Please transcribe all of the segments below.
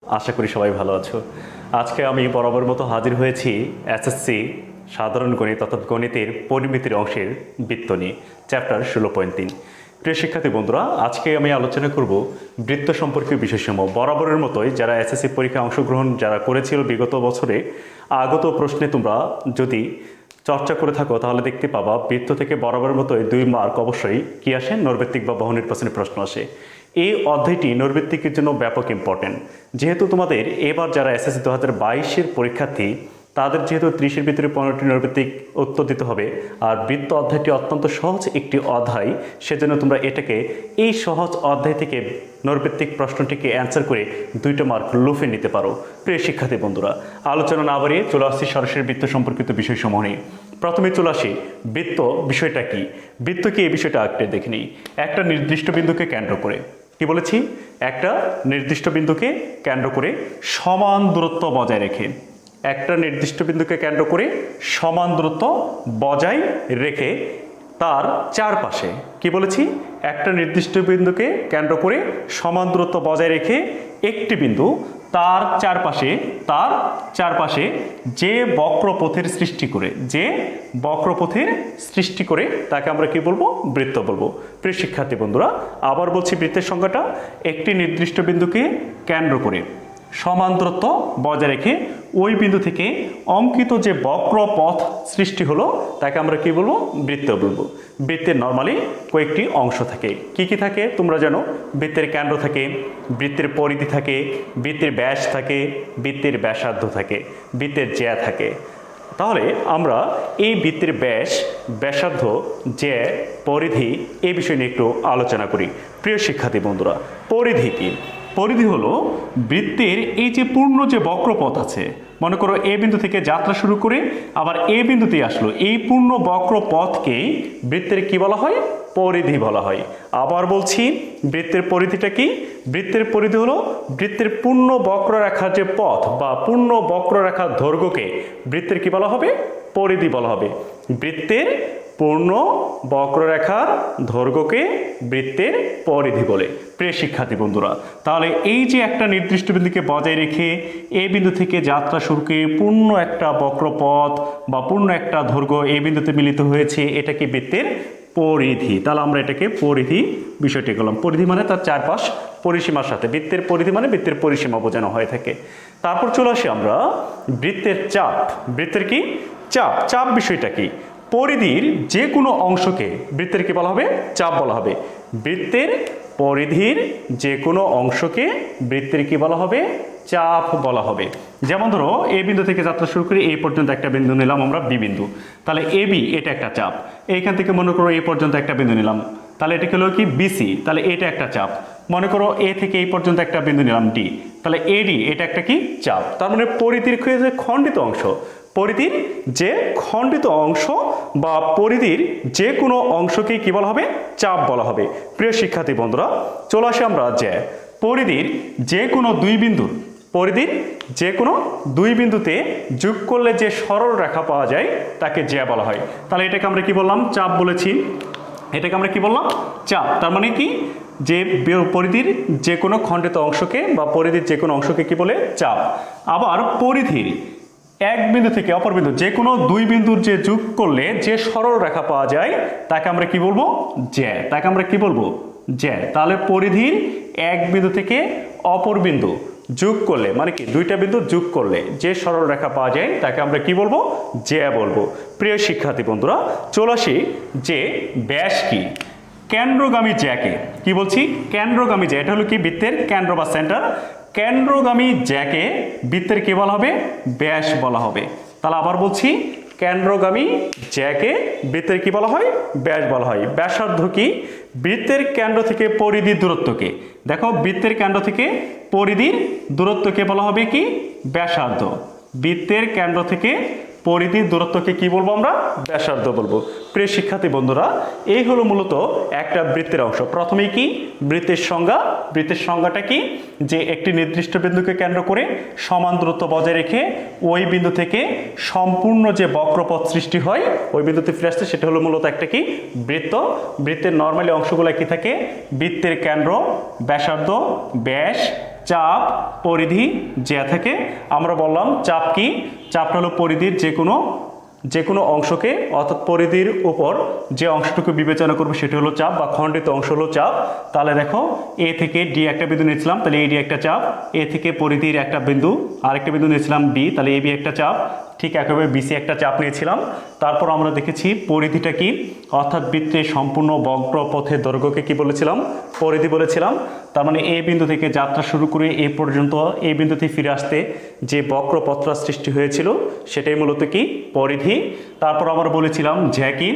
আশা করি সবাই ভালো আছো। আজকে আমি বরাবর মতো হাজির হয়েছি এসএসসি সাধারণ গণিত অর্থাৎ গণিতের পরিমিতির অংশের বৃত্ত নিয়ে, চ্যাপ্টার 16.3। প্রিয় শিক্ষার্থী বন্ধুরা, আজকে আমি আলোচনা করব বৃত্ত সম্পর্কীয় বিষয়সমূহ। বরাবরের মতোই যারা এসএসসি পরীক্ষায় অংশগ্রহণ যারা করেছিল বিগত বছরে, আগত প্রশ্নে তোমরা যদি চর্চা করে থাকো তাহলে দেখতে পাবা বৃত্ত থেকে বরাবরের মতোই 2 মার্ক অবশ্যই কি আসে, নৈর্ব্যক্তিক বা বহু নির্বাচনী প্রশ্ন আসে। এই অধ্যায়টি নৈর্ব্যক্তিকের জন্য ব্যাপক ইম্পর্টেন্ট, যেহেতু তোমাদের এবার যারা এসএসসি 2022-এর পরীক্ষার্থী তাদের যেহেতু 30-এর ভিতরে 15টি নৈর্ব্যক্তিক উত্তর দিতে হবে, আর বৃত্ত অধ্যায়টি অত্যন্ত সহজ একটি অধ্যায়, সেজন্য তোমরা এটাকে এই সহজ অধ্যায় থেকে নৈর্ব্যক্তিক প্রশ্নটিকে অ্যান্সার করে 2টা মার্ক লুফে নিতে পারো। প্রিয় শিক্ষার্থী বন্ধুরা, আলোচনা না বাড়িয়ে চলে আসছি সরাসরি বৃত্ত সম্পর্কিত বিষয়সমূহ নিয়ে। প্রথমে চলে আসি বৃত্ত বিষয়টা কি। বৃত্ত কি, এই বিষয়টা আগে দেখে নিই। একটা নির্দিষ্ট বিন্দুকে কেন্দ্র করে, কি বলেছি, একটা নির্দিষ্ট বিন্দুকে কেন্দ্র করে সমান দূরত্ব বজায় রেখে, একটা নির্দিষ্ট বিন্দুকে কেন্দ্র করে সমান দূরত্ব বজায় রেখে তার চারপাশে, কি বলেছি, একটা নির্দিষ্ট বিন্দুকে কেন্দ্র করে সমান দূরত্ব বজায় রেখে একটি বিন্দু তার চারপাশে যে বক্রপথের সৃষ্টি করে তাকে আমরা কি বলবো, বৃত্ত বলবো। প্রিয় শিক্ষার্থী বন্ধুরা, আবার বলছি বৃত্তের সংজ্ঞাটা, একটি নির্দিষ্ট বিন্দুকে কেন্দ্র করে সমান দূরত্ব বজায় রেখে ওই বিন্দু থেকে অঙ্কিত যে বক্রপথ সৃষ্টি হলো তাকে আমরা কি বলবো, বৃত্ত বলবো। বৃত্তের নর্মালি কয়েকটি অংশ থাকে। কি কি থাকে তোমরা জানো? বৃত্তের কেন্দ্র থাকে, বৃত্তের পরিধি থাকে, বৃত্তের ব্যাস থাকে, বৃত্তের ব্যাসার্ধ থাকে, বৃত্তের জ্যা থাকে। তাহলে আমরা এই বৃত্তের ব্যাস, ব্যাসার্ধ, জ্যা, পরিধি এই বিষয় নিয়ে একটু আলোচনা করি। প্রিয় শিক্ষার্থী বন্ধুরা, পরিধি কি? পরিধি হলো বৃত্তের এই যে পূর্ণ যে বক্রপথ আছে, মনে করো এ বিন্দু থেকে যাত্রা শুরু করে আবার এ বিন্দুতে আসলো, এই পূর্ণ বক্রপথকেই বৃত্তের কি বলা হয়, পরিধি বলা হয়। আবার বলছি, বৃত্তের পরিধিটা কি? বৃত্তের পরিধি হলো বৃত্তের পূর্ণ বক্ররেখার যে পথ বা পূর্ণ বক্ররেখার দৈর্ঘ্যকে বৃত্তের কি বলা হবে, পরিধি বলা হবে। বৃত্তের পূর্ণ বক্ররেখার দৈর্ঘ্যকে বৃত্তের পরিধি বলে। প্রিয় শিক্ষার্থী বন্ধুরা, তাহলে এই যে একটা নির্দিষ্ট বিন্দুকে বজায় রেখে এই বিন্দু থেকে যাত্রা শুরুকে পূর্ণ একটা বক্রপথ বা পূর্ণ একটা দৈর্ঘ্য এই বিন্দুতে মিলিত হয়েছে, এটা কি বৃত্তের পরিধি। তাহলে আমরা এটাকে পরিধি বিষয়টি করলাম। পরিধি মানে তার চারপাশ পরিসীমার সাথে, বৃত্তের পরিধি মানে বৃত্তের পরিসীমা বোঝানো হয়ে থাকে। তারপর চলে আসি আমরা বৃত্তের চাপ। বৃত্তের কি চাপ? চাপ বিষয়টা কি? পরিধির যে কোনো অংশকে বৃত্তের কি বলা হবে, চাপ বলা হবে। বৃত্তের পরিধির যে কোনো অংশকে বৃত্তের কি বলা হবে, চাপ বলা হবে। যেমন ধরো এই বিন্দু থেকে যাত্রা শুরু করে এই পর্যন্ত একটা বিন্দু নিলাম আমরা, বি বিন্দু, তাহলে এ বি এটা একটা চাপ। এইখান থেকে মনে করো এই পর্যন্ত একটা বিন্দু নিলাম, তাহলে এটা হলো কি বিসি, তাহলে এটা একটা চাপ। মনে করো এ থেকে এই পর্যন্ত একটা বিন্দু নিলাম ডি, তাহলে এডি এটা একটা কি চাপ। তার মানে পরিধির যে খণ্ডিত অংশ, পরিধির যে খণ্ডিত অংশ বা পরিধির যে কোনো অংশকে কি বলা হবে, চাপ বলা হবে। প্রিয় শিক্ষার্থী বন্ধুরা, চলে আসে আমরা জ্যা। পরিধির যে কোনো দুই বিন্দুতে যোগ করলে যে সরল রেখা পাওয়া যায় তাকে জ্যা বলা হয়। তাহলে এটাকে আমরা কি বললাম, চাপ বলেছি। এটাকে আমরা কি বললাম, চাপ। তার মানে কি, যে পরিধির যে কোনো খণ্ডিত অংশকে বা পরিধির যে কোনো অংশকে কি বলে, চাপ। আবার পরিধির এক বিন্দু থেকে অপর বিন্দু যে কোনো দুই বিন্দুর যে যোগ করলে যে সরল রেখা পাওয়া যায় তাকে আমরা কি বলবো, জ্যা। তাকে আমরা কি বলবো, জ্যা। তাহলে পরিধির এক বিন্দু থেকে অপর বিন্দু যোগ করলে, মানে কি দুইটা বিন্দু যোগ করলে যে সরল রেখা পাওয়া যায় তাকে আমরা কি বলবো, জ্যা বলবো। প্রিয় শিক্ষার্থী বন্ধুরা, চলে আসি যে ব্যাস কি। কেন্দ্রগামী জ্যাকে কি বলছি, কেন্দ্রগামী জ্যা, এটা হলো কি বৃত্তের কেন্দ্র বা সেন্টার। কেন্দ্রগামী জ্যাকে বৃত্তের কি বলা হবে, ব্যাস বলা হবে। তাহলে আবার বলছি, কেন্দ্রগামী জ্যাকে বৃত্তের কি বলা হয়, ব্যাস বলা হয়। ব্যাসার্ধ কি? বৃত্তের কেন্দ্র থেকে পরিধির দূরত্বকে, দেখো বৃত্তের কেন্দ্র থেকে পরিধির দূরত্বকে বলা হবে কি, ব্যাসার্ধ। বৃত্তের কেন্দ্র থেকে পরিধির দূরত্বকে কি বলবো আমরা, ব্যাসার্ধ বলবো। প্রিয় শিক্ষার্থী বন্ধুরা, এই হলো মূলত একটা বৃত্তের অংশ। প্রথমেই কি বৃত্তের সংজ্ঞা, বৃত্তের সংজ্ঞাটা কি, যে একটি নির্দিষ্ট বিন্দুকে কেন্দ্র করে সমান দূরত্ব বজায় রেখে ওই বিন্দু থেকে সম্পূর্ণ যে বক্রপথ সৃষ্টি হয় ওই বিন্দুতে ফিরে আসছে, সেটা হলো মূলত একটা কি বৃত্ত। বৃত্তের নর্মালি অংশগুলো কি থাকে, বৃত্তের কেন্দ্র, ব্যাসার্ধ, ব্যাস, চাপ পরিধি জ্যা থেকে। আমরা বললাম চাপ কি, চাপটা হলো পরিধির যে কোনো অংশকে অর্থাৎ পরিধির উপর যে অংশটুকু বিবেচনা করবে সেটা হলো চাপ বা খণ্ডিত অংশ হলো চাপ। তাহলে দেখো এ থেকে ডি একটা বিন্দু নিয়েছিলাম, তাহলে এডি একটা চাপ। এ থেকে পরিধির একটা বিন্দু আরেকটা বিন্দু নিয়েছিলাম বি, তাহলে এবি একটা চাপ। ঠিক একইভাবে বিসি একটা চাপ নিয়েছিলাম। তারপর আমরা দেখেছি পরিধিটা কি, অর্থাৎ বৃত্তের সম্পূর্ণ বক্রপথের দৈর্ঘ্যকে কি বলেছিলাম, পরিধি বলেছিলাম। তার মানে এই বিন্দু থেকে যাত্রা শুরু করে এই পর্যন্ত এই বিন্দুতে ফিরে আসতে যে বক্রপথটা সৃষ্টি হয়েছিল সেটাই মূলত কি, পরিধি। তারপর আমরা বলেছিলাম জ্যা কি,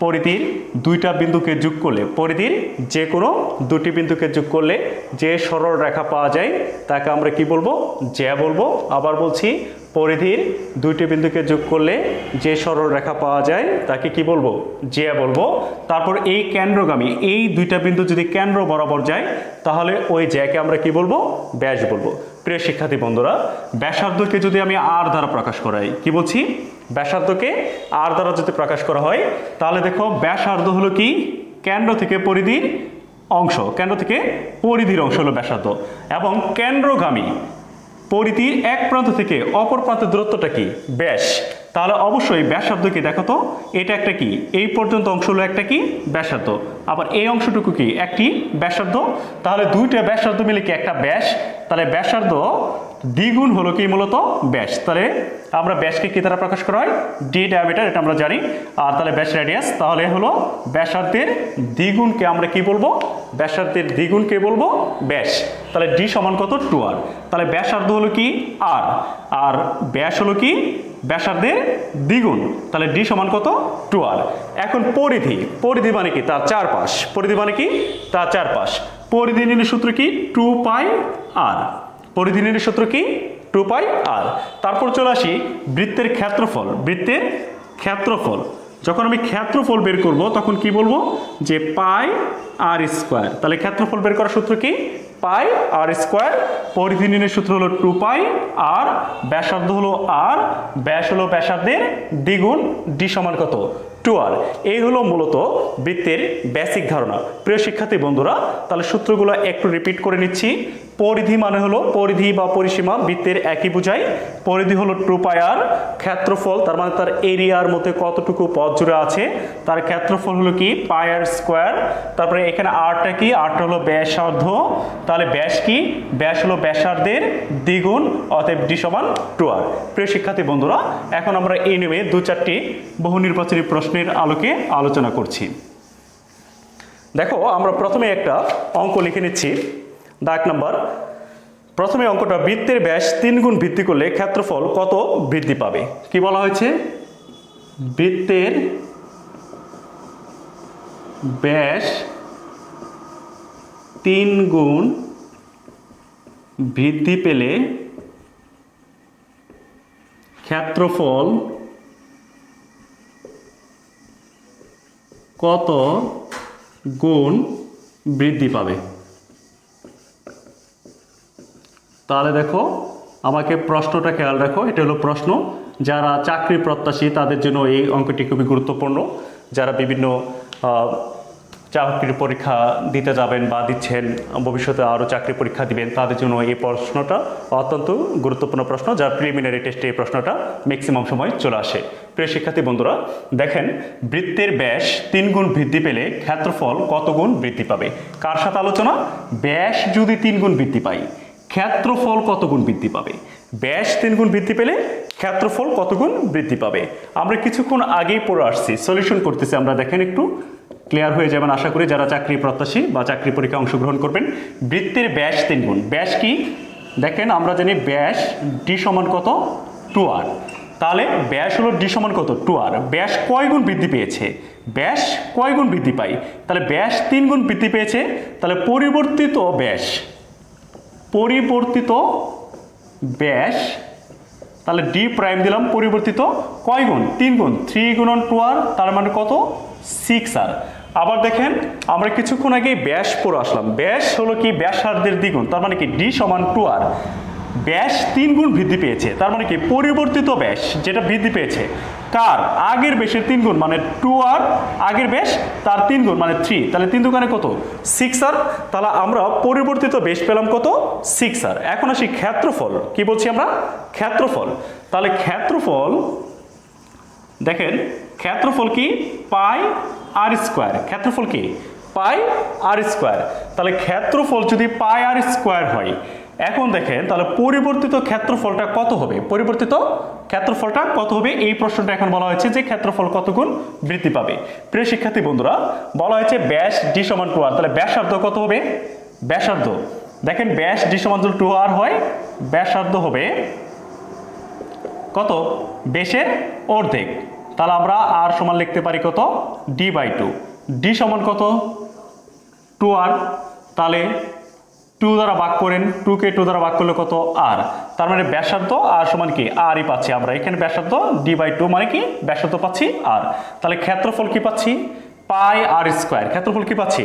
পরিধির দুইটা বিন্দুকে যোগ করলে, পরিধির যে কোনো দুটি বিন্দুকে যোগ করলে যে সরল রেখা পাওয়া যায় তাকে আমরা কি বলবো, জ্যা বলবো। আবার বলছি, পরিধির দুইটি বিন্দুকে যোগ করলে যে সরল রেখা পাওয়া যায় তাকে কি বলবো, জ্যা বলবো। তারপর এই কেন্দ্রগামী এই দুইটা বিন্দু যদি কেন্দ্র বরাবর যায় তাহলে ওই জ্যাকে আমরা কি বলবো, ব্যাস বলবো। প্রিয় শিক্ষার্থী বন্ধুরা, ব্যাসার্ধকে যদি আমি আর দ্বারা প্রকাশ করাই, কি বলছি, ব্যাসার্ধকে আর দ্বারা যদি প্রকাশ করা হয় তাহলে দেখো ব্যাসার্ধ হলো কি, কেন্দ্র থেকে পরিধির অংশ, কেন্দ্র থেকে পরিধির অংশ হলো ব্যাসার্ধ। এবং কেন্দ্রগামী পরিধির এক প্রান্ত থেকে অপর প্রান্তের দূরত্বটা কি, ব্যাস। তাহলে অবশ্যই ব্যাসার্ধকে দেখো তো, এটা একটা কি, এই পর্যন্ত অংশ হলো একটা কি, ব্যাসার্ধ। আবার এই অংশটুকু কি, একটি ব্যাসার্ধ। তাহলে দুইটা ব্যাসার্ধ মিলে কি একটা ব্যাস। তাহলে ব্যাসার্ধ দ্বিগুণ হলো কি মূলত ব্যাস। তাহলে আমরা ব্যাসকে কি দ্বারা প্রকাশ করা হয়, ডি ডায়ামিটার, এটা আমরা জানি। আর তাহলে ব্যাস রেডিয়াস, তাহলে হলো ব্যাসার্ধের দ্বিগুণকে আমরা কি বলবো, ব্যাসার্ধের দ্বিগুণকে বলবো ব্যাস। তাহলে ডি সমান কত, 2r। তাহলে ব্যাসার্ধ হলো কি আর, আর ব্যাস হলো কি ব্যাসার্ধের দ্বিগুণ। তাহলে ডি সমান কত, 2r। এখন পরিধি, পরিধি মানে কি, তার চারপাশ, পরিধি মানে কি, তার চারপাশ। পরিধি নির্ণয়ের সূত্র কি, 2πr। পরিধি নির্ণয়ের সূত্র কি, 2πr। তারপর চলে আসি বৃত্তের ক্ষেত্রফল। বৃত্তের ক্ষেত্রফল, যখন আমি ক্ষেত্রফল বের করব তখন কি বলবো, যে পাই আর স্কোয়ার। তাহলে ক্ষেত্রফল বের করার সূত্র কি, পাই আর স্কোয়ার। পরিধি নির্ণয়ের সূত্র হলো 2π আর, ব্যাসার্ধ হলো আর, ব্যাস হলো ব্যাসার্ধের দ্বিগুণ, ডি সমান কত, 2r। এই হলো মূলত বৃত্তের বেসিক ধারণা। প্রিয় শিক্ষার্থী বন্ধুরা, তাহলে সূত্রগুলো একটু রিপিট করে নিচ্ছি। পরিধি মানে হলো পরিধি বা পরিসীমা, বৃত্তের একই বোঝায়। পরিধি হলো 2πr। ক্ষেত্রফল তার মানে তার এরিয়ার মধ্যে কতটুকু পথ জুড়ে আছে, তার ক্ষেত্রফল হলো কি, পাই আর স্কোয়ার। তারপরে এখানে আরটা কি, আরটা হলো ব্যাসার্ধ। তাহলে ব্যাস কি, ব্যাস হলো ব্যাসার্ধের দ্বিগুণ, অতএব ডি সমান 2r। প্রিয় শিক্ষার্থী বন্ধুরা, এখন আমরা এই নিয়ে দু চারটি বহু নির্বাচনী প্রশ্নের আলোকে আলোচনা করছি। দেখো, আমরা প্রথমে একটা অঙ্ক লিখে নিচ্ছি। দাগ নাম্বার, প্রথমে অঙ্কটা, বৃত্তের ব্যাস 3 গুণ বৃদ্ধি করলে ক্ষেত্রফল কত বৃদ্ধি পাবে। কি বলা হয়েছে, বৃত্তের ব্যাস 3 গুণ বৃদ্ধি পেলে ক্ষেত্রফল কত গুণ বৃদ্ধি পাবে। তাহলে দেখো, আমাকে প্রশ্নটা খেয়াল রাখো, এটা হলো প্রশ্ন। যারা চাকরি প্রত্যাশী তাদের জন্য এই অঙ্কটি খুবই গুরুত্বপূর্ণ। যারা বিভিন্ন চাকরির পরীক্ষা দিতে যাবেন বা দিচ্ছেন, ভবিষ্যতে আরও চাকরি পরীক্ষা দিবেন, তাদের জন্য এই প্রশ্নটা অত্যন্ত গুরুত্বপূর্ণ প্রশ্ন, যার প্রিলিমিনারি টেস্টে এই প্রশ্নটা ম্যাক্সিমাম সময় চলে আসে। প্রিয় শিক্ষার্থী বন্ধুরা, দেখেন, বৃত্তের ব্যাস 3 গুণ বৃদ্ধি পেলে ক্ষেত্রফল কত গুণ বৃদ্ধি পাবে। কার সাথে আলোচনা, ব্যাস যদি 3 গুণ বৃদ্ধি পাই, ক্ষেত্রফল কত গুণ বৃদ্ধি পাবে। ব্যাস 3 গুণ বৃদ্ধি পেলে ক্ষেত্রফল কত গুণ বৃদ্ধি পাবে। আমরা কিছুক্ষণ আগেই পড়ে আসছি, সলিউশন করতেছি আমরা। দেখেন, একটু ক্লিয়ার হয়ে যাবেন আশা করি যারা চাকরি প্রত্যাশী বা চাকরি পরীক্ষায় অংশগ্রহণ করবেন। বৃত্তের ব্যাস 3 গুণ, ব্যাস কি, দেখেন আমরা জানি ব্যাস ডি সমান কত, 2r। তাহলে ব্যাস হলো ডি সমান কত, 2r। ব্যাস কয় গুণ বৃদ্ধি পেয়েছে, ব্যাস কয় গুণ বৃদ্ধি পাই, তাহলে ব্যাস 3 গুণ বৃদ্ধি পেয়েছে। তাহলে পরিবর্তিত ব্যাস, পরিবর্তিত ব্যাস, তাহলে ডি প্রাইম দিলাম, পরিবর্তিত কয় গুণ, 3 গুণ, 3 গুণন 2r, তার মানে কত, 6r। আবার দেখেন, আমরা কিছুক্ষণ আগে ব্যাস পড়ে আসলাম, ব্যাস হলো কি ব্যাসার্ধের দ্বিগুণ, তার মানে কি ডি সমান 2r। ব্যাস 3 গুণ বৃদ্ধি পেয়েছে, তার মানে কি পরিবর্তিত ব্যাস যেটা বৃদ্ধি পেয়েছে কার আগের ব্যাসের 3 গুণ মানে 2r, আগের ব্যাস তার 3 গুণ মানে 3, তাহলে 3 দুগুণে কত 6r। তাহলে আমরা পরিবর্তিত ব্যাস পেলাম কত 6r। এখন আসি ক্ষেত্রফল, কি বলছি আমরা ক্ষেত্রফল। তাহলে ক্ষেত্রফল দেখেন ক্ষেত্রফল কি পাই আর স্কোয়ার, ক্ষেত্রফল কি পাই আর স্কোয়ার। তাহলে ক্ষেত্রফল যদি পাই আর স্কোয়ার হয়, এখন দেখেন তাহলে পরিবর্তিত ক্ষেত্রফলটা কত হবে, পরিবর্তিত ক্ষেত্রফলটা কত হবে এই প্রশ্নটা এখন বলা হয়েছে যে ক্ষেত্রফল কত গুণ বৃদ্ধি পাবে। প্রিয় শিক্ষার্থী বন্ধুরা বলা হয়েছে ব্যাস ডি সমান 2r, তাহলে ব্যাসার্ধ কত হবে, ব্যাসার্ধ দেখেন ব্যাস ডি সমান 2r হয়, ব্যাসার্ধ হবে কত ব্যাসের অর্ধেক। তাহলে আমরা আর সমান লিখতে পারি কত d/2, ডি সমান কত 2r, তাহলে 2 দ্বারা ভাগ করেন, 2 কে 2 দ্বারা ভাগ করলে কত r, তার মানে ব্যাসার্ধ আর সমান কি rই পাচ্ছি আমরা এখানে, ব্যাসার্ধ d/2 মানে কি ব্যাসার্ধ পাচ্ছি r। তাহলে ক্ষেত্রফল কি পাচ্ছি পাই আর স্কোয়ার, ক্ষেত্রফল কি পাচ্ছি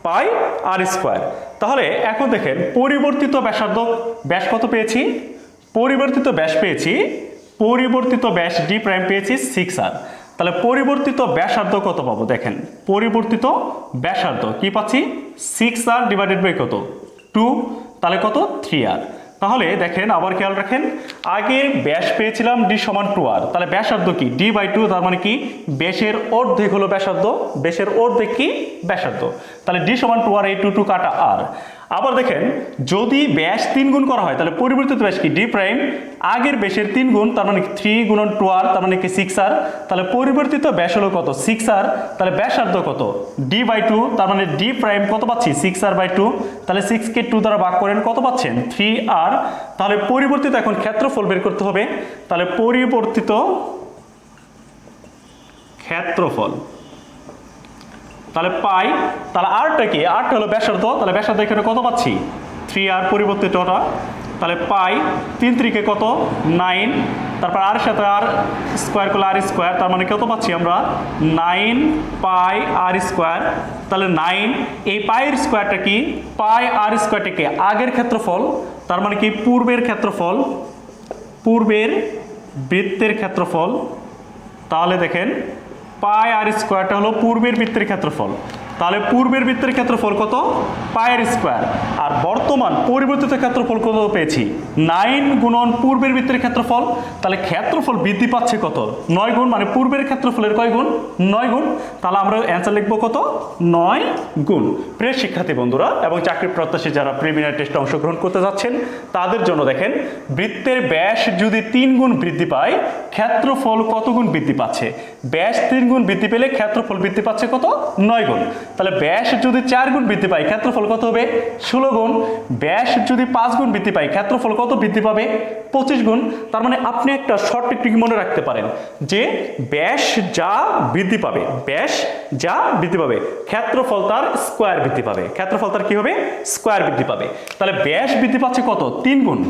পাই আর স্কোয়ার। তাহলে এখন দেখেন পরিবর্তিত ব্যাসার্ধ ব্যাস কত পেয়েছি, পরিবর্তিত ব্যাস পেয়েছি, পরিবর্তিত ব্যাস ডি প্রাইম পেয়েছি 6r। তাহলে পরিবর্তিত ব্যাসার্ধ কত পাবো, দেখেন পরিবর্তিত ব্যাসার্ধ কি পাচ্ছি 6r ডিভাইডেড বাই কত 2, তাহলে কত 3r। তাহলে দেখেন আবার খেয়াল রাখেন আগে ব্যাস পেয়েছিলাম ডি সমান 2r, তাহলে ব্যাসার্ধ কি d/2, তার মানে কি ব্যাসের অর্ধেক হলো ব্যাসার্ধ, ব্যাসের অর্ধেক কি ব্যাসার্ধ, তাহলে ডি সমান 2r, এই 2 কাটা r। আবার দেখেন যদি ব্যাস 3 গুণ করা হয় তাহলে পরিবর্তিত ব্যাস কি ডি প্রাইম, আগের ব্যাসের 3 গুণ তার মানে 3 গুণন 2r, তার মানে কি 6r, তাহলে পরিবর্তিত ব্যাস হলো কত 6r, তাহলে ব্যাসার্ধ কত d/2, তার মানে ডি প্রাইম কত পাচ্ছি 6r/2, তাহলে 6 কে 2 দ্বারা ভাগ করেন কত পাচ্ছেন 3r। তাহলে পরিবর্তিত এখন ক্ষেত্রফল বের করতে হবে, তাহলে পরিবর্তিত ক্ষেত্রফল তাহলে পাই, তাহলে আরটা কি আরটা হলো ব্যাসার্ধ, তাহলে ব্যাসার্ধ এখানে কত পাচ্ছি 3r পরিবর্তিতটা, তাহলে পাই 3 3 কত 9, তারপর আর সাথে আর স্কোয়ার করলে আর স্কোয়ার, তার মানে কত পাচ্ছি আমরা 9 পাই আর স্কোয়ার। তাহলে 9 এই পাইয়ের স্কোয়ারটা কি পাই আর স্কোয়ারটা কি আগের ক্ষেত্রফল, তার মানে কি পূর্বের ক্ষেত্রফল, পূর্বের বৃত্তের ক্ষেত্রফল। তাহলে দেখেন পাই আর স্কোয়ারটা হলো পূর্বের বৃত্তের ক্ষেত্রফল, তাহলে পূর্বের বৃত্তের ক্ষেত্রফল কত পাই আর স্কোয়ার, আর বর্তমান পরিবর্তিত ক্ষেত্রফল কত পেয়েছি 9 গুণন পূর্বের বৃত্তের ক্ষেত্রফল, তাহলে ক্ষেত্রফল বৃদ্ধি পাচ্ছে কত 9 গুণ, মানে পূর্বের ক্ষেত্রফলের কয় গুণ 9 গুণ, তাহলে আমরা অ্যান্সার লিখবো কত 9 গুণ। প্রিয় শিক্ষার্থী বন্ধুরা এবং চাকরির প্রত্যাশী যারা প্রিলিমিনারি টেস্টে অংশগ্রহণ করতে যাচ্ছেন তাদের জন্য দেখেন বৃত্তের ব্যাস যদি 3 গুণ বৃদ্ধি পায় ক্ষেত্রফল কত গুণ বৃদ্ধি পাচ্ছে, ব্যাস 3 গুণ বৃদ্ধি পেলে ক্ষেত্রফল বৃদ্ধি পাচ্ছে কত 9 গুণ। তাহলে ব্যাস যদি 4 গুণ বৃদ্ধি পায় ক্ষেত্রফল কত হবে 16 গুণ, ব্যাস যদি 5 গুণ বৃদ্ধি পায় ক্ষেত্রফল কত বৃদ্ধি পাবে 25 গুণ। তার মানে আপনি একটা শর্ট টেকনিক মনে রাখতে পারেন যে ব্যাস যা বৃদ্ধি পাবে, ব্যাস যা বৃদ্ধি পাবে ক্ষেত্রফল তার স্কোয়ার বৃদ্ধি পাবে, ক্ষেত্রফল তার কি হবে স্কোয়ার বৃদ্ধি পাবে। তাহলে ব্যাস বৃদ্ধি পাচ্ছে কত 3 গুণ,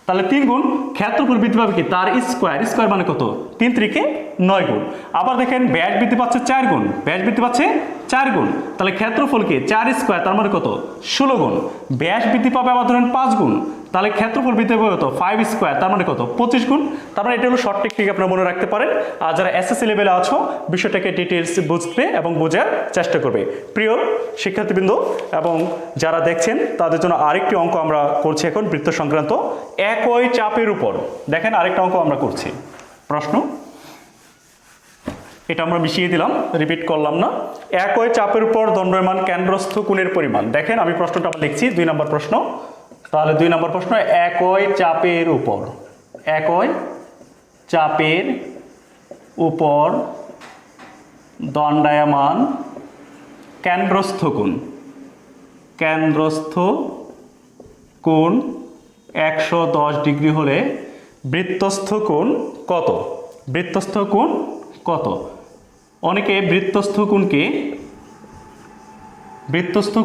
তাহলে 3 গুণ ক্ষেত্রফল বৃদ্ধি পাবে কি তার স্কোয়ার, স্কোয়ার মানে কত 3 3 9 গুণ। আবার দেখেন ব্যাস বৃদ্ধি পাচ্ছে 4 গুণ, ব্যাস বৃদ্ধি পাচ্ছে 4 গুণ, তাহলে ক্ষেত্রফল কি 4 স্কোয়ার তার মানে কত 16 গুণ। ব্যাস বৃদ্ধি পাবে আবার ধরেন 5 গুণ, তাহলে ক্ষেত্রফল বৃদ্ধি পাবে কত 5 স্কোয়ার তার মানে কত 25 গুণ। তার মানে এটা হলো শর্ট টেকনিক, আপনারা মনে রাখতে পারেন। আর যারা এসএসসি লেভেলে আছো বিষয়টাকে ডিটেইলস বুঝতে এবং বোঝার চেষ্টা করবে। প্রিয় শিক্ষার্থীবৃন্দ এবং যারা দেখছেন তাদের জন্য আরেকটি অঙ্ক আমরা করছি এখন বৃত্ত সংক্রান্ত, একই চাপের উপর। দেখেন আরেকটা অঙ্ক আমরা করছি, প্রশ্ন এটা আমরা মিশিয়ে দিলাম, রিপিট করলাম না। একই চাপের উপর দণ্ডায়মান কেন্দ্রস্থ কোণের পরিমাণ। দেখেন আমি প্রশ্নটা লিখছি 2 নম্বর প্রশ্ন। তাহলে 2 নম্বর প্রশ্ন, একই চাপের উপর, একই চাপের উপর দণ্ডায়মান কেন্দ্রস্থ কোণ, কেন্দ্রস্থ কোণ 110 ডিগ্রি হলে বৃত্তস্থ কোণ কত, বৃত্তস্থ কোণ কত। অনেকে বৃত্তস্থ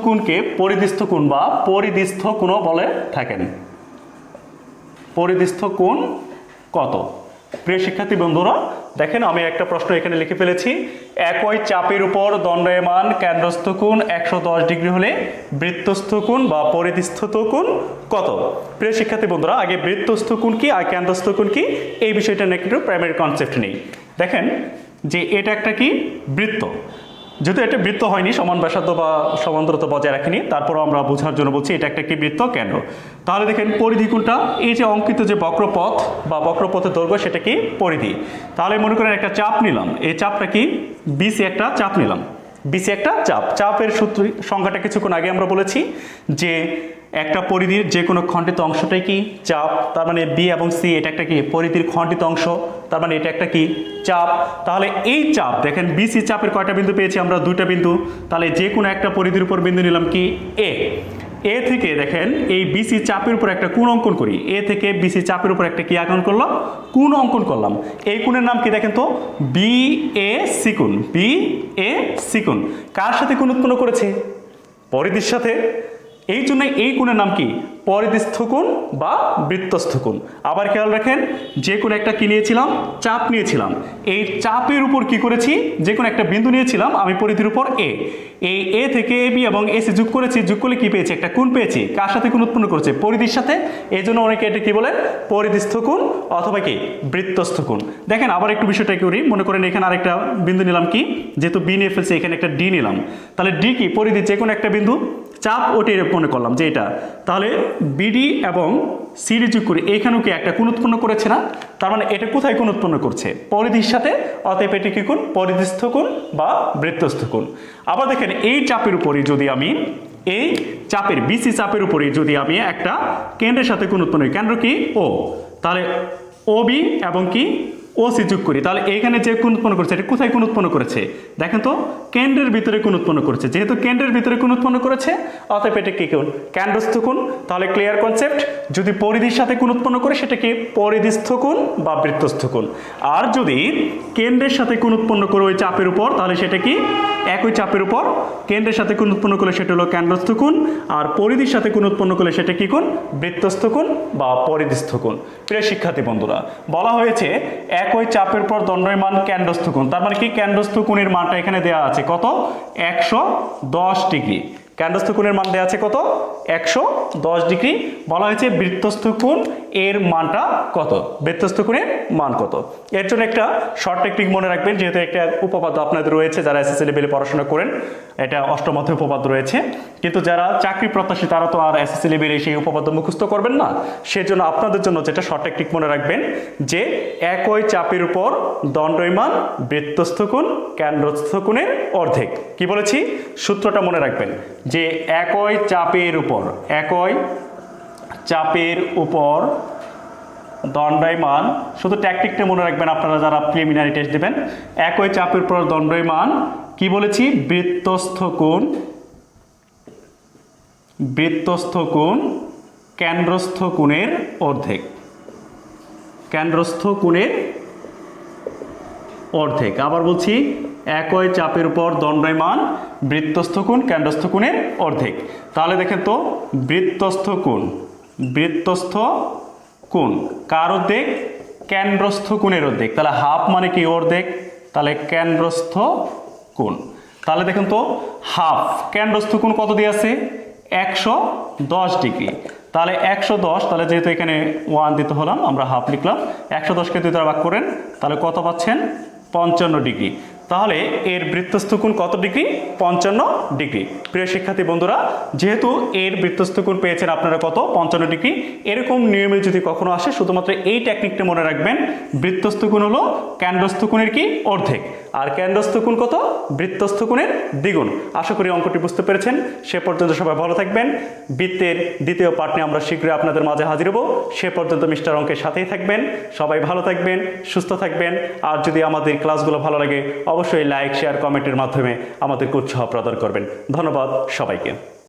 কোণকে পরিধিস্থ কোণ বা পরিধিস্থ কোণও বলে থাকেন। পরিধিস্থ কোণ কত? প্রিয় শিক্ষার্থী বন্ধুরা দেখেন আমি একটা প্রশ্ন এখানে লিখে ফেলেছি, একই চাপের উপর দণ্ডায়মান কেন্দ্রস্থ কোণ 110 ডিগ্রি হলে বৃত্তস্থ কোণ বা পরিধিস্থ কোণ কত? প্রিয় শিক্ষার্থী বন্ধুরা, আগে বৃত্তস্থ কোণ কি আর কেন্দ্রস্থ কোণ কি এই বিষয়টা নিয়ে একটু প্রাইমারি কনসেপ্ট নেই। দেখেন যে এটা একটা কি বৃত্ত, যেহেতু এটা বৃত্ত হয়নি, সমান ব্যাসার্ধ বা সমান দূরত্ব বজায় রাখেনি, তারপরও আমরা বোঝার জন্য বলছি এটা একটা কি বৃত্ত কেন্দ্র। তাহলে দেখেন পরিধি কোণটা, এই যে অঙ্কিত যে বক্রপথ বা বক্রপথের দৈর্ঘ্য সেটা কি পরিধি। তাহলে মনে করেন একটা চাপ নিলাম, এই চাপটা কি বিসি একটা চাপ নিলাম, বিসি একটা চাপ। চাপের সূত্র সংখ্যাটা কিছুক্ষণ আগে আমরা বলেছি যে একটা পরিধির যে কোনো খণ্ডিত অংশটাই কি চাপ, তার মানে বি এবং সি এটা একটা কি পরিধির খণ্ডিত অংশ, তার মানে এটা একটা কি চাপ। তাহলে এই চাপ দেখেন বিসি চাপের কয়টা বিন্দু পেয়েছি আমরা? দুইটা বিন্দু। তাহলে যে কোনো একটা পরিধির উপর বিন্দু নিলাম কি এ। এ থেকে দেখেন এই বিসি চাপের উপর একটা কোণ অঙ্কন করি, এ থেকে বিসি চাপের উপর একটা কি অঙ্কন করলাম? কোণ অঙ্কন করলাম। এই কোণের নাম কি দেখেন তো? বি এ সি কোণ। বি এ সি কোণ কার সাথে কোণ উৎপন্ন করেছে? পরিধির সাথে। এই জন্য এই কোণের নাম কি? পরিধিস্থ কোণ বা বৃত্তস্থ কোণ। আবার খেয়াল রাখেন, যে কোনো একটা কি নিয়েছিলাম? চাপ নিয়েছিলাম। এই চাপের উপর কি করেছি? যে কোনো একটা বিন্দু নিয়েছিলাম আমি পরিধির উপর এ। এই এ থেকে এ বি এবং এসি যোগ করেছি, যোগ করলে কি পেয়েছি? একটা কোণ পেয়েছি। কার সাথে কোণ উৎপন্ন করেছে? পরিধির সাথে। এই জন্য অনেকে এটা কি বলে? পরিধিস্থ কোণ অথবা কি বৃত্তস্থ কোণ। দেখেন আবার একটু বিষয়টা করি, মনে করেন এখানে আরেকটা বিন্দু নিলাম কি, যেহেতু বি নিয়ে ফেলছি এখানে একটা ডি নিলাম। তাহলে ডি কি পরিধি, যে কোনো একটা বিন্দু চাপ ওটি মনে করলাম যে এটা। তাহলে বিডি এবং সিডি যোগ করে এখানেও কি একটা কোণ উৎপন্ন করেছে না? তার মানে এটা কোথায় কোণ উৎপন্ন করছে? পরিধির সাথে। অতএব এটি কি কোণ? পরিধিস্থ কোণ বা বৃত্তস্থ কোণ। আবার দেখেন এই চাপের উপরই যদি আমি এই চাপের বিসি চাপের উপরই যদি আমি একটা কেন্দ্রের সাথে কোণ উৎপন্ন করি, কেন্দ্র কি ও, তাহলে ও বি এবং কি ও সি যোগ করি, তাহলে এইখানে যে কোণ উৎপন্ন করেছে এটা কোথায় কোণ উৎপন্ন করেছে? দেখেন তো কেন্দ্রের ভিতরে কোণ উৎপন্ন করেছে। যেহেতু কেন্দ্রের ভিতরে কোণ উৎপন্ন করেছে অতএব এটা কি কোণ? কেন্দ্রস্থ কোণ। তাহলে ক্লিয়ার কনসেপ্ট। যদি পরিধির সাথে কোণ উৎপন্ন করে সেটা কি পরিধিস্থ কোণ বা বৃত্তস্থ কোণ। আর যদি কেন্দ্রের সাথে কোণ উৎপন্ন করে ওই চাপের উপর, তাহলে সেটা কি একই চাপের উপর কেন্দ্রের সাথে কোণ উৎপন্ন করলে সেটা হলো কেন্দ্রস্থ কোণ, আর পরিধির সাথে কোণ উৎপন্ন করলে সেটা কি কোণ? বৃত্তস্থ কোণ বা পরিধিস্থ কোণ। প্রিয় শিক্ষার্থী বন্ধুরা, বলা হয়েছে একই চাপের পর দণ্ডায়মান কেন্দ্রস্থ কোণ, তার মানে কি কেন্দ্রস্থ কোণের মানটা এখানে দেওয়া আছে কত? 110 ডিগ্রি। কেন্দ্রস্থ কোণের মান দেওয়া আছে কত? 110 ডিগ্রি। বলা হয়েছে বৃত্তস্থ কোণ এর মানটা কত? বৃত্তস্থ কোণের মান কত? এর জন্য একটা শর্ট টেকনিক মনে রাখবেন, যেহেতু একটা উপপাদ্য আপনাদের রয়েছে যারা এসএসসি লেভেলে পড়াশোনা করেন, এটা অষ্টম অধ্যায় উপপাদ্য রয়েছে। কিন্তু যারা চাকরি প্রত্যাশী তারা তো আর এসএসসি লেভেলে সেই উপপাদ্য মুখস্থ করবেন না। সেজন্য আপনাদের জন্য যেটা শর্ট টেকনিক মনে রাখবেন যে একই চাপের উপর দণ্ডায়মান বৃত্তস্থ কোণ কেন্দ্রস্থ কোণের অর্ধেক। কি বলেছি? সূত্রটা মনে রাখবেন যে একই চাপের উপর দণ্ডায়মান, শুধু ট্যাকটিকটা মনে রাখবেন আপনারা যারা প্রিলিমিনারি টেস্ট দেবেন। একই চাপের উপর দণ্ডায়মান কি বলেছি? বৃত্তস্থ কোণ কেন্দ্রস্থ কোণের অর্ধেক। কেন্দ্রস্থ কোণের অর্ধেক। আবার বলছি, একই চাপের উপর দণ্ডায়মান বৃত্তস্থ কোণ কেন্দ্রস্থ কোণের অর্ধেক। তাহলে দেখেন তো বৃত্তস্থ কোণ কার অর্ধেক? কেন্দ্রস্থ কোণের অর্ধেক। তাহলে হাফ মানে কি অর্ধেক, তাহলে কেন্দ্রস্থ কোণ। তাহলে দেখেন তো হাফ কেন্দ্রস্থ কোণ কত দিয়ে আছে? 110 ডিগ্রি। তাহলে 110, তাহলে যেহেতু এখানে 1 দিতে হলাম আমরা হাফ লিখলাম, 110কে 2 দ্বারা ভাগ করেন তাহলে কত পাচ্ছেন? 55 ডিগ্রি। তাহলে এর বৃত্তস্থ কোণ কত ডিগ্রি? 55 ডিগ্রি। প্রিয় শিক্ষার্থী বন্ধুরা, যেহেতু এর বৃত্তস্থ কোণ পেয়েছেন আপনারা কত? 55 ডিগ্রি। এরকম নিয়মে যদি কখনো আসে শুধুমাত্র এই টেকনিকটা মনে রাখবেন, বৃত্তস্থ কোণ হলো কেন্দ্রস্থ কোণের কি অর্ধেক, আর কেন্দ্রস্থ কোণ কত? বৃত্তস্থ কোণের দ্বিগুণ। আশা করি অঙ্কটি বুঝতে পেরেছেন। সে পর্যন্ত সবাই ভালো থাকবেন। বৃত্তের দ্বিতীয় পার্ট নিয়ে আমরা শীঘ্রই আপনাদের মাঝে হাজির হব। সে পর্যন্ত মিস্টার অঙ্কের সাথেই থাকবেন। সবাই ভালো থাকবেন, সুস্থ থাকবেন। আর যদি আমাদের ক্লাসগুলো ভালো লাগে অবশ্যই লাইক, শেয়ার, কমেন্টের মাধ্যমে আমাদেরকে উৎসাহ প্রদান করবেন। ধন্যবাদ সবাইকে।